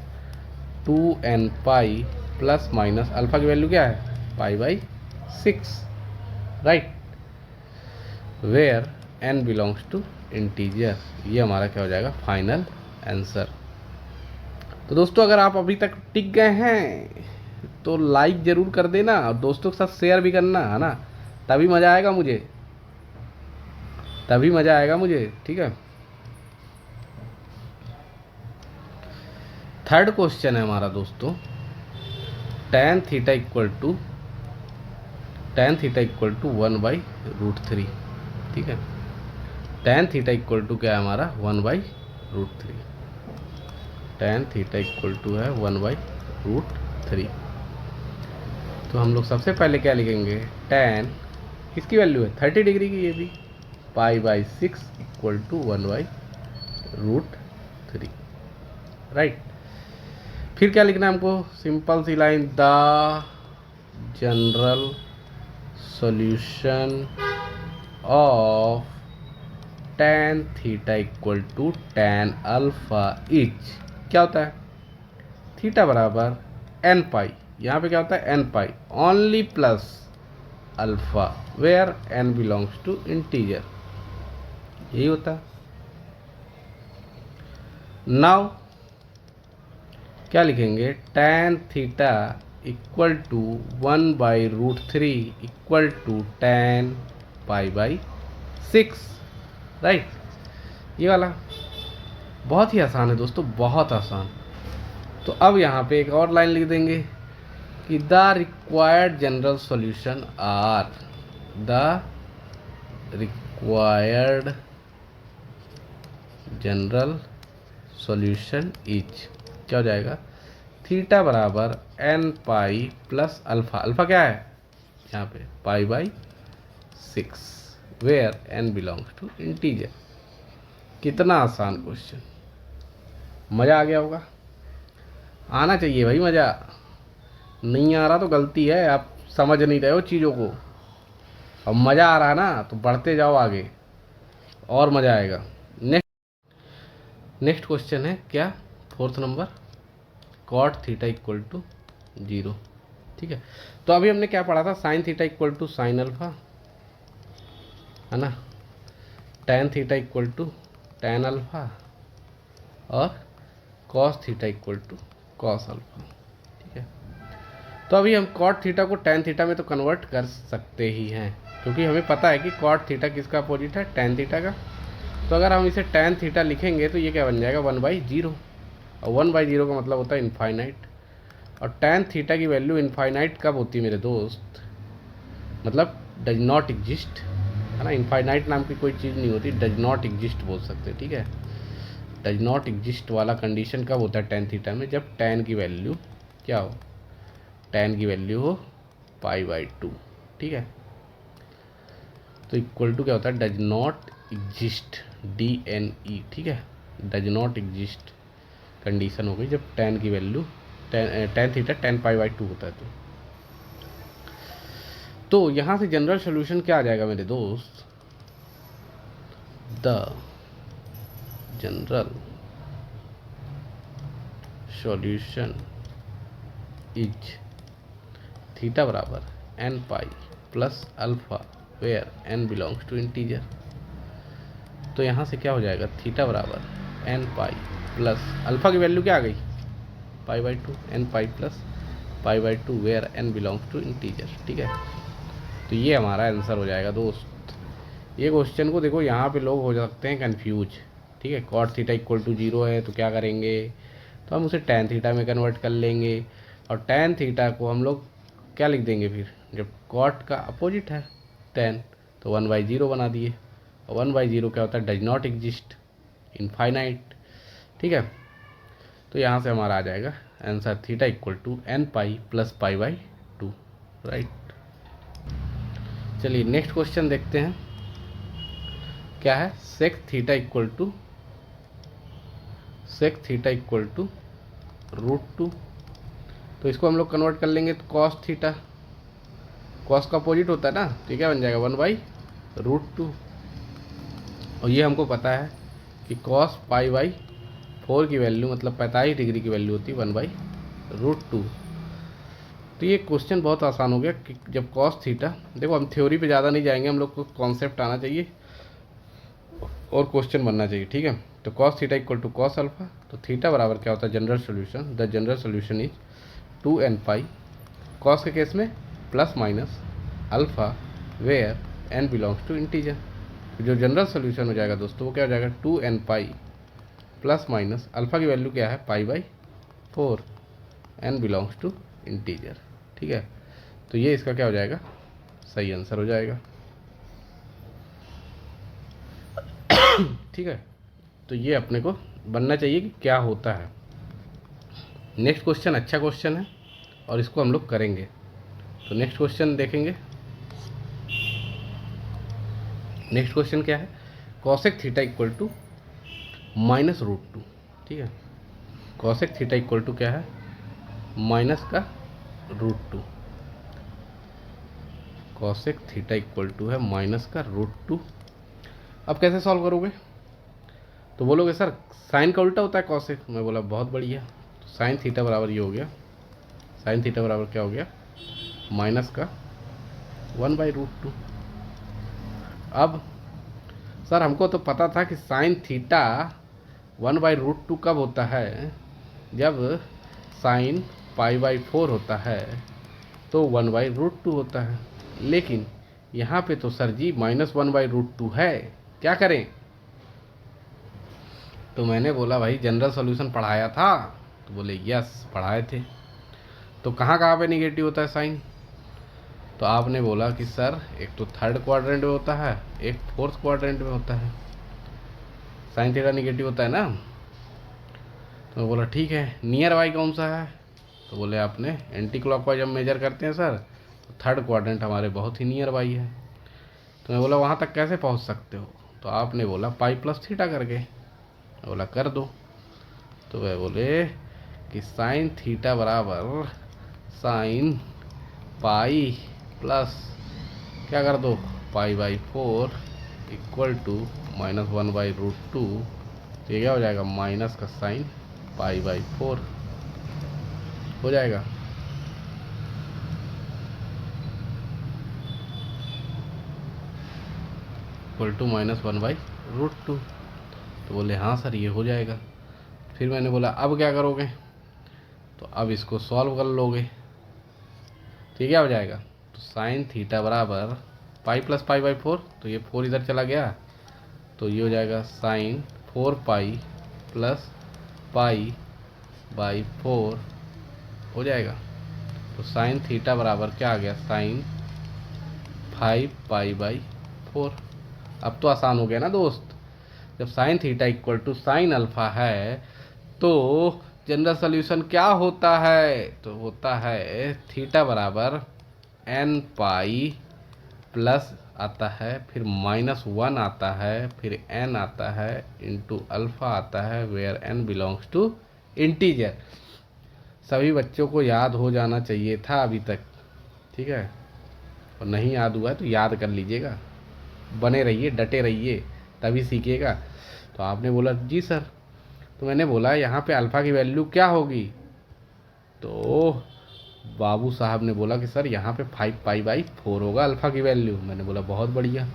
2n pi plus minus alpha की वैल्यू क्या है π/6, right, where n belongs to integer. ये हमारा क्या हो जाएगा फाइनल आंसर। तो दोस्तों अगर आप अभी तक टिक गए हैं तो लाइक ज़रूर कर देना और दोस्तों के साथ शेयर भी करना, है ना, तभी मज़ा आएगा मुझे, तभी मज़ा आएगा मुझे। ठीक है, थर्ड क्वेश्चन है हमारा दोस्तों, tan थीटा इक्वल टू 1/√3। ठीक है, tan थीटा इक्वल टू क्या है हमारा 1/√3, tan थीटा इक्वल टू है 1/√3। तो हम लोग सबसे पहले क्या लिखेंगे, tan किसकी वैल्यू है 30 डिग्री की, ये भी π/6 इक्वल टू 1/√3, राइट। फिर क्या लिखना है हमको, सिंपल सी line, the general solution of tan theta equal to tan alpha is, क्या होता है, थीटा बराबर एन पाई, यहाँ पे क्या होता है n pi only plus alpha where n belongs to integer, यही होता है। नाउ क्या लिखेंगे, tan theta equal to 1/√3 equal to tan π/6, right. ये वाला बहुत ही आसान है दोस्तों, बहुत आसान। तो अब यहाँ पे एक और लाइन लिख देंगे कि the required general solution are, the required general solution is, क्या हो जाएगा, थीटा बराबर n pi plus alpha, alpha क्या है यहाँ पे π/6 where n belongs to integer. कितना आसान क्वेश्चन, मज़ा आ गया होगा, आना चाहिए भाई मज़ा, नहीं आ रहा तो गलती है, आप समझ नहीं रहे हो चीज़ों को। अब मज़ा आ रहा है ना तो बढ़ते जाओ आगे और मज़ा आएगा। नेक्स्ट क्वेश्चन है क्या, 4th नंबर, कॉट थीटा इक्वल टू 0, ठीक है। तो अभी हमने क्या पढ़ा था, sine theta equal to sine alpha, है ना, tan theta equal to tan alpha और cos theta equal to cos alpha, ठीक है। तो अभी हम cot थीटा को tan थीटा में तो कन्वर्ट कर सकते ही हैं, क्योंकि हमें पता है कि cot थीटा किसका अपोजिट है, tan थीटा का। तो अगर हम इसे tan थीटा लिखेंगे तो ये क्या बन जाएगा, 1/0, और 1/0 का मतलब होता है इनफाइनाइट, और tan थीटा की वैल्यू इनफाइनाइट कब होती है मेरे दोस्त, मतलब डज नॉट एग्जिस्ट, है ना, इनफाइनाइट नाम की कोई चीज़ नहीं होती, डज नॉट एग्जिस्ट बोल सकते, ठीक है। डज नॉट एग्जिस्ट वाला कंडीशन कब होता है tan थीटा में, जब tan की वैल्यू क्या हो, tan की वैल्यू हो π/2, ठीक है। तो इक्वल टू क्या होता है, डज नॉट एग्जिस्ट, DNE, ठीक है, डज नॉट एग्जिस्ट कंडीशन हो गई जब tan की वैल्यू tan थीटा tan π/2 होता है। तो यहाँ से जनरल सॉल्यूशन क्या आ जाएगा मेरे दोस्त, the general solution is theta बराबर n pi plus alpha where n belongs to integer. तो यहाँ से क्या हो जाएगा, थीटा बराबर एन पाई प्लस अल्फा की वैल्यू क्या आ गई, π/2, n pi plus π/2 where n belongs to integer, ठीक है। तो ये हमारा आंसर हो जाएगा दोस्त। ये क्वेश्चन को देखो, यहाँ पे लोग हो सकते हैं कंफ्यूज, ठीक है। कॉट थीटा इक्वल टू 0 है तो क्या करेंगे, तो हम उसे tan थीटा में कन्वर्ट कर लेंगे, और tan थीटा को हम लोग क्या लिख देंगे फिर, जब कॉट का अपोजिट है tan, तो 1/0 बना दिए, और 1/0 क्या होता है, डज नॉट एग्जिस्ट, इनफाइनाइट, ठीक है। तो यहाँ से हमारा आ जाएगा answer theta equal to n pi plus π/2, right. चलिए नेक्स्ट क्वेश्चन देखते हैं, क्या है, सेक थीटा इक्वल टू √2, तो इसको हम लोग कन्वर्ट कर लेंगे तो कॉस थीटा, कॉस का अपोजिट होता है ना, तो ये क्या बन जाएगा 1/√2, और ये हमको पता है कि कॉस π/4 की वैल्यू मतलब 45 डिग्री की वैल्यू होती है 1/√2। तो ये क्वेश्चन बहुत आसान हो गया कि जब कॉस थीटा, देखो हम थ्योरी पे ज़्यादा नहीं जाएंगे, हम लोग को कॉन्सेप्ट आना चाहिए और क्वेश्चन बनना चाहिए, ठीक है। तो cos theta equal to cos alpha, तो थीटा बराबर क्या होता है, general solution, the general solution is 2n pi, cos के केस में plus minus alpha where n belongs to integer. जो जनरल सोल्यूशन हो जाएगा दोस्तों वो क्या हो जाएगा, 2n pi plus minus alpha की वैल्यू क्या है π/4, n बिलोंग्स टू इंटीजर, ठीक है। तो ये इसका क्या हो जाएगा, सही आंसर हो जाएगा, ठीक है। तो ये अपने को बनना चाहिए कि क्या होता है। नेक्स्ट क्वेश्चन अच्छा क्वेश्चन है और इसको हम लोग करेंगे। तो नेक्स्ट क्वेश्चन देखेंगे, नेक्स्ट क्वेश्चन क्या है, कॉसेक थीटा इक्वल टू -√2, ठीक है। कॉसेक थीटा इक्वल टू क्या है, माइनस का √2, कॉसेक थीटा इक्वल टू है माइनस का √2। अब कैसे सॉल्व करोगे? तो बोलोगे सर साइन का उल्टा होता है कॉसेक। मैं बोला बहुत बढ़िया, तो साइन थीटा बराबर ये हो गया, साइन थीटा बराबर क्या हो गया, माइनस का 1/√2। अब सर हमको तो पता था कि साइन थीटा 1/√2 कब होता है, जब साइन π/4 होता है तो 1/√2 होता है। लेकिन यहाँ पे तो सर जी -1/√2 है, क्या करें? तो मैंने बोला भाई जनरल सॉल्यूशन पढ़ाया था, तो बोले यस पढ़ाए थे। तो कहाँ कहाँ पे निगेटिव होता है साइन? तो आपने बोला कि सर एक तो थर्ड क्वाड्रेंट में होता है, एक फोर्थ क्वाड्रेंट में होता है, साइन थीटा निगेटिव होता है ना। तो मैं बोला ठीक है, नियर बाई कौन सा है? तो बोले आपने एंटी क्लॉकवाइज हम मेजर करते हैं सर, तो थर्ड क्वाड्रेंट हमारे बहुत ही नियर बाई है। तो मैं बोला वहाँ तक कैसे पहुँच सकते हो? तो आपने बोला π+θ करके। मैं बोला कर दो। तो वह बोले कि साइन थीटा बराबर साइन पाई प्लस क्या कर दो π/4 इक्वल टू -1/√2। तो ये क्या हो जाएगा, माइनस का साइन π/4 हो जाएगा। Equal to -1/√2। तो बोले हाँ सर ये हो जाएगा। फिर मैंने बोला अब क्या करोगे? तो अब इसको सॉल्व कर लोगे। तो ये क्या हो जाएगा, तो साइन थीटा बराबर पाई प्लस π/4, तो ये 4 इधर चला गया, तो ये हो जाएगा साइन 4π प्लस π/4 हो जाएगा। तो साइन थीटा बराबर क्या आ गया, साइन 5π/4। अब तो आसान हो गया ना दोस्त। जब sine theta equal to sine alpha है तो जनरल सॉल्यूशन क्या होता है? तो होता है थीटा बराबर n पाई प्लस आता है, फिर -1 आता है, फिर n आता है, इंटू अल्फा आता है, where n belongs to integer. सभी बच्चों को याद हो जाना चाहिए था अभी तक, ठीक है? और नहीं याद हुआ है तो याद कर लीजिएगा, बने रहिए, डटे रहिए, तभी सीखिएगा। तो आपने बोला जी सर। तो मैंने बोला यहाँ पे अल्फ़ा की वैल्यू क्या होगी? तो बाबू साहब ने बोला कि सर यहाँ पे 5π/4 होगा अल्फ़ा की वैल्यू। मैंने बोला बहुत बढ़िया।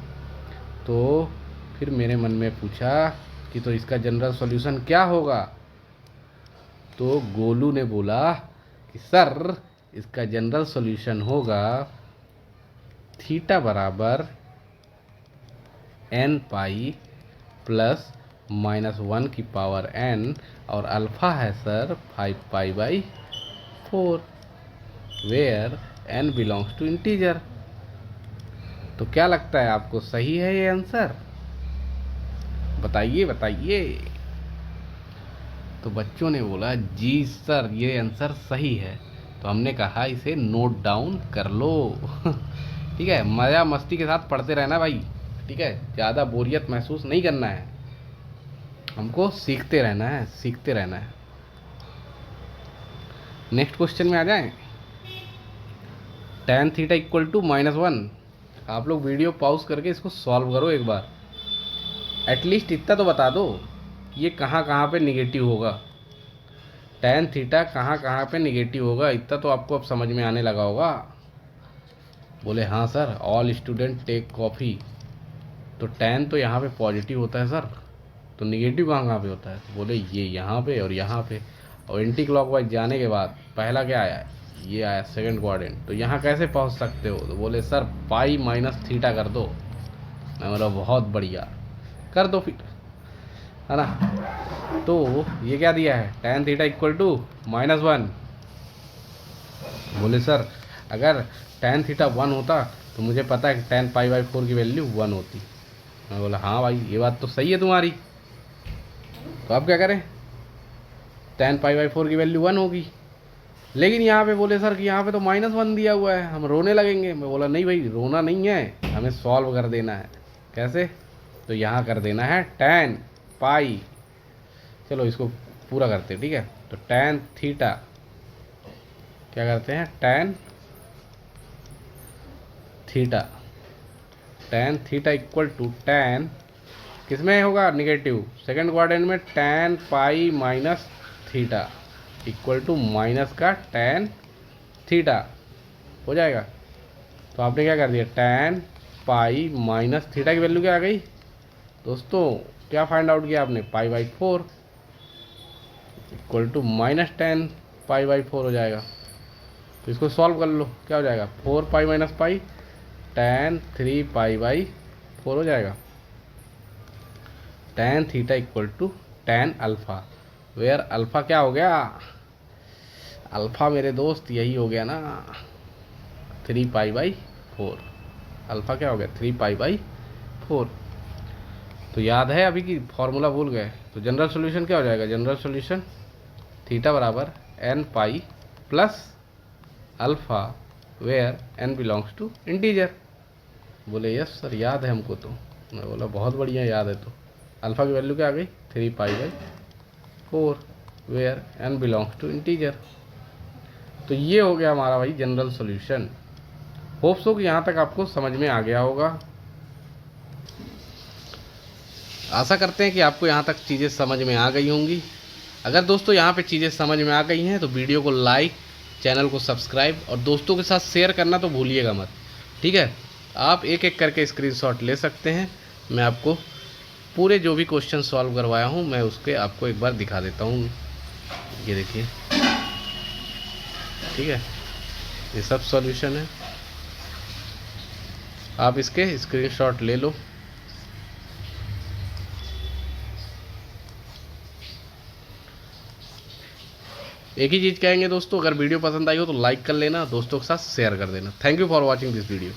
तो फिर मेरे मन में पूछा कि तो इसका जनरल सॉल्यूशन क्या होगा? तो गोलू ने बोला कि सर इसका जनरल सॉल्यूशन होगा थीटा बराबर n पाई प्लस -1 की पावर n, और अल्फ़ा है sir 5π/4, where n belongs to integer. तो क्या लगता है आपको, सही है ये आंसर? बताइए बताइए। तो बच्चों ने बोला जी सर ये आंसर सही है। तो हमने कहा इसे नोट डाउन कर लो। ठीक है, मज़ा मस्ती के साथ पढ़ते रहना भाई, ठीक है? ज़्यादा बोरियत महसूस नहीं करना है, हमको सीखते रहना है, सीखते रहना है। नेक्स्ट क्वेश्चन में आ जाएं। tan theta equal to -1। आप लोग वीडियो पॉज करके इसको सॉल्व करो एक बार, एटलीस्ट इतना तो बता दो ये कहाँ कहाँ पे निगेटिव होगा, tan थीटा कहाँ कहाँ पे निगेटिव होगा, इतना तो आपको अब समझ में आने लगा होगा। बोले हाँ sir, all student take coffee. तो tan तो यहाँ पे पॉजिटिव होता है सर, तो निगेटिव कहाँ कहाँ पे होता है? तो बोले ये यहाँ पे और यहाँ पे, और एंटी क्लॉकवाइज जाने के बाद पहला क्या आया, ये आया सेकंड क्वाड्रेंट। तो यहाँ कैसे पहुँच सकते हो? तो बोले सर π-θ कर दो। मैं बोला बहुत बढ़िया, कर दो फिर, है ना? तो ये क्या दिया है, tan थीटा इक्वल टू -1। बोले सर अगर tan थीटा 1 होता तो मुझे पता है कि tan π/4 की वैल्यू 1 होती। मैं बोला हाँ भाई ये बात तो सही है तुम्हारी। तो अब क्या करें, tan π/4 की वैल्यू 1 होगी, लेकिन यहाँ पे बोले सर कि यहाँ पे तो -1 दिया हुआ है, हम रोने लगेंगे। मैं बोला नहीं भाई रोना नहीं है, हमें सॉल्व कर देना है। कैसे? तो यहाँ कर देना है tan पाई, चलो इसको पूरा करते हैं, ठीक है? तो tan थीटा क्या करते हैं, tan theta, tan theta equal to tan, किसमें होगा निगेटिव, सेकंड क्वाड्रेंट में tan pi minus theta equal to minus का tan थीटा हो जाएगा। तो आपने क्या कर दिया, tan पाई माइनस थीटा की वैल्यू क्या आ गई दोस्तों, क्या फाइंड आउट किया आपने, π/4 इक्वल टू माइनस tan π/4 हो जाएगा। तो इसको सॉल्व कर लो, क्या हो जाएगा, 4 पाई माइनस पाई tan 3 π/4 हो जाएगा। tan theta equal to tan alpha, where alpha क्या हो गया, अल्फ़ा मेरे दोस्त यही हो गया ना 3 π/4, अल्फ़ा क्या हो गया 3 π/4। तो याद है अभी की फॉर्मूला भूल गए, तो जनरल सॉल्यूशन क्या हो जाएगा, जनरल सॉल्यूशन थीटा बराबर n pi plus alpha where n belongs to integer. बोले यस सर याद है हमको, तो मैं बोला बहुत बढ़िया याद है। तो अल्फ़ा की वैल्यू क्या आ गई 3 π/4 where n belongs to integer. तो ये हो गया हमारा भाई जनरल सॉल्यूशन। होप सो कि यहाँ तक आपको समझ में आ गया होगा। आशा करते हैं कि आपको यहाँ तक चीज़ें समझ में आ गई होंगी। अगर दोस्तों यहाँ पे चीज़ें समझ में आ गई हैं तो वीडियो को लाइक, चैनल को सब्सक्राइब और दोस्तों के साथ शेयर करना तो भूलिएगा मत, ठीक है। आप एक एक करके स्क्रीनशॉट ले सकते हैं। मैं आपको पूरे जो भी क्वेश्चन सॉल्व करवाया हूँ मैं उसके आपको एक बार दिखा देता हूँ, ये देखिए, ठीक है, ये सब सॉल्यूशन है, आप इसके स्क्रीनशॉट ले लो। एक ही चीज़ कहेंगे दोस्तों, अगर वीडियो पसंद आई हो तो लाइक कर लेना, दोस्तों के साथ शेयर कर देना। Thank you for watching this video.